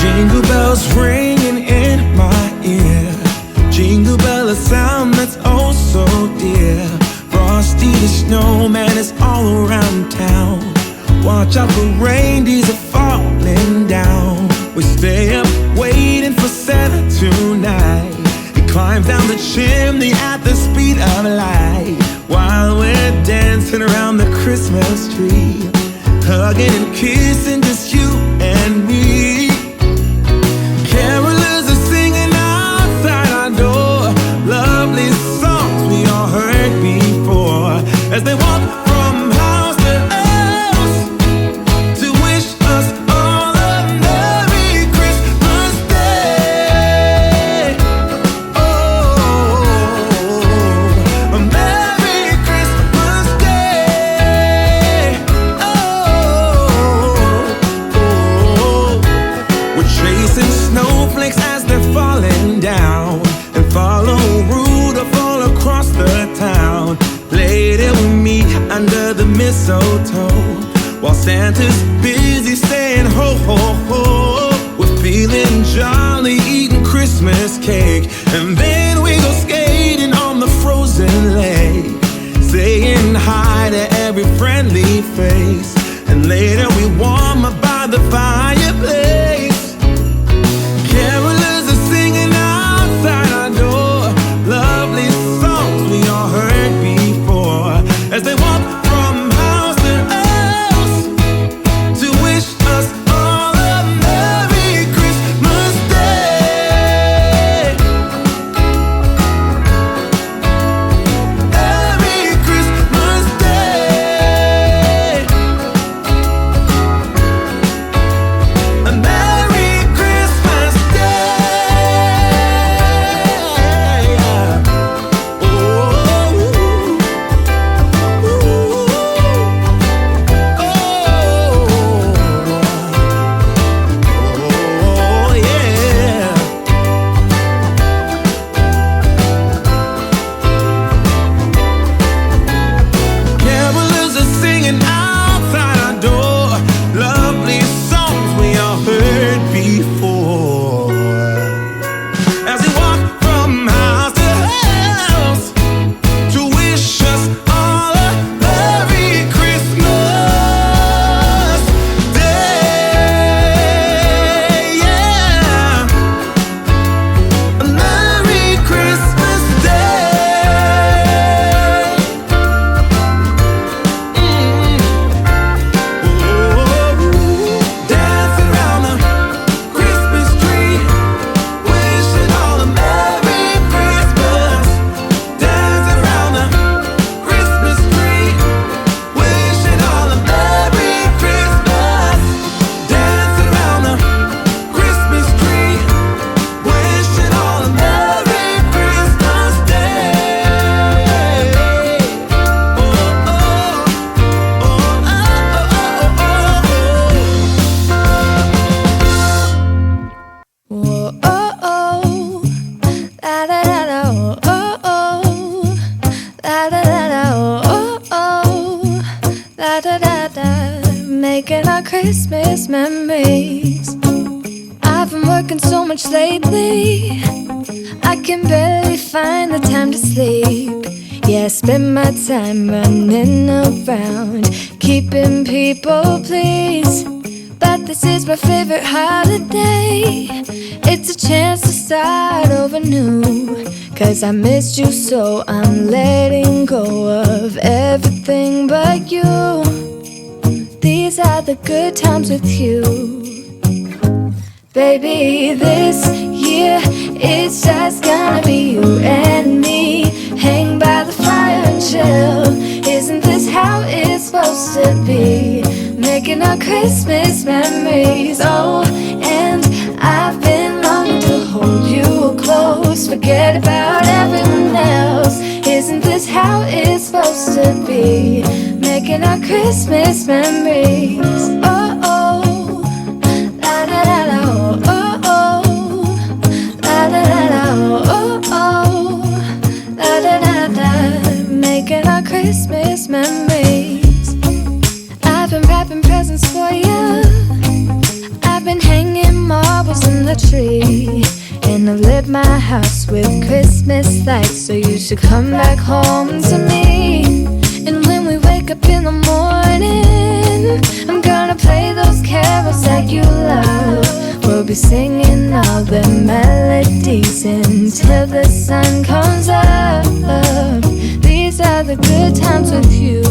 Jingle bells ringing in my ear. Jingle bell, a sound that's oh so dear. Frosty the snowman is all around town. Watch out for reindeers are falling down. We stay up waiting for Santa tonight. He climbs down the chimney at the speed of light, while we're dancing around the Christmas tree, hugging and kissing just you and me. Carolers are singing outside our door, lovely songs we all heard before, as they walk from house to house to wish us all a Merry Christmas Day. Oh, a Merry Christmas Day. Oh, we're chasing snowflakes as they're falling down, and follow Rudolph all across the town. Later we meet under the mistletoe, while Santa's busy saying ho ho ho. We're feeling jolly, eating Christmas cake, and then we go skating on the frozen lake, saying hi to every friendly face, and later we warm up by the fireplace. Carolers are singing outside our door, lovely songs we all heard before, as they walk from house to house to wish us all a Merry Christmas Day. Merry Christmas Day. A Merry Christmas Day. Oh, oh, yeah. Carolers are singing outside our door, lovely songs we all heard before, as we walk from house to house to wish us all a Merry Christmas Day. Yeah, a Merry Christmas Day. Dancing around the Christmas tree, wishing all a Merry Christmas. Dancing around the Christmas tree, wishing all a Merry Christmas. Dancing around the Christmas tree, wishing all a Merry Christmas Day. Oh, oh, oh, oh, Whoa, oh, oh, la da da da, oh, oh, la da da da, oh, oh, la da da da, making our Christmas memories. I've been working so much lately, I can barely find the time to sleep. Yeah, I spend my time running around, keeping people pleased. But this is my favorite holiday. It's a chance to start over new, 'cause I missed you so I'm letting go of everything but you. These are the good times with you. Baby, this year it's just gonna be you and me. Hang by the fire and chill. Isn't this how it's supposed to be? Making our Christmas memories. Oh, and I've been longing to hold you close, forget about everyone else. Isn't this how it's supposed to be? Making our Christmas memories. Oh, oh, la da da da, oh, oh, la da da da, oh, oh, la da da da, making our Christmas memories. I've been wrapping presents for you. I've been hanging marbles rose in the tree, and I've lit my house with Christmas lights. So you should come back home to me. And when we wake up in the morning, I'm gonna play those carols that you love. We'll be singing all the melodies until the sun comes up. These are the good times with you.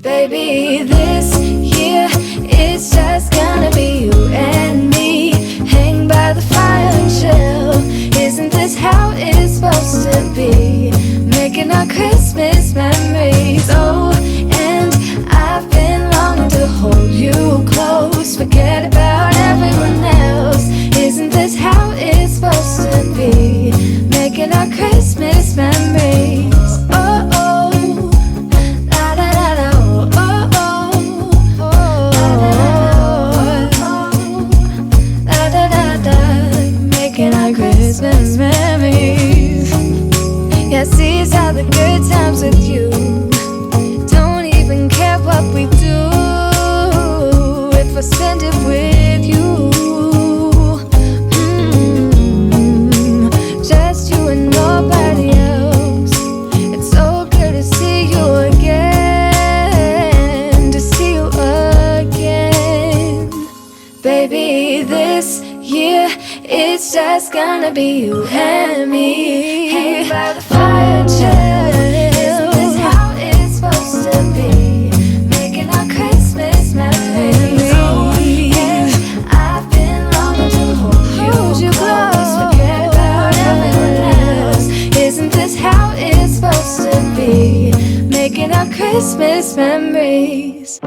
Baby, this year it's just gonna be you and me. Hang by the fire and chill. Isn't this how it's supposed to be? Making our Christmas memories. Oh, and I've been longing to hold you close. Forget about everyone else. Isn't this how it's supposed to be? Making our Christmas memories. Oh, oh, la da da da, oh, oh, oh, la da da da. Making our Christmas memories. Yes, these are the good times with you. Don't even care what we do if I spend it with you. Just you and nobody else. It's so good to see you again, to see you again. Baby, this year it's just gonna be you and me. Hang by the fire and chill. Isn't this how it's supposed to be? Making our Christmas memories. Oh, yeah. I've been longing to hold you close. Forget about everyone else. Isn't this how it's supposed to be? Making our Christmas memories.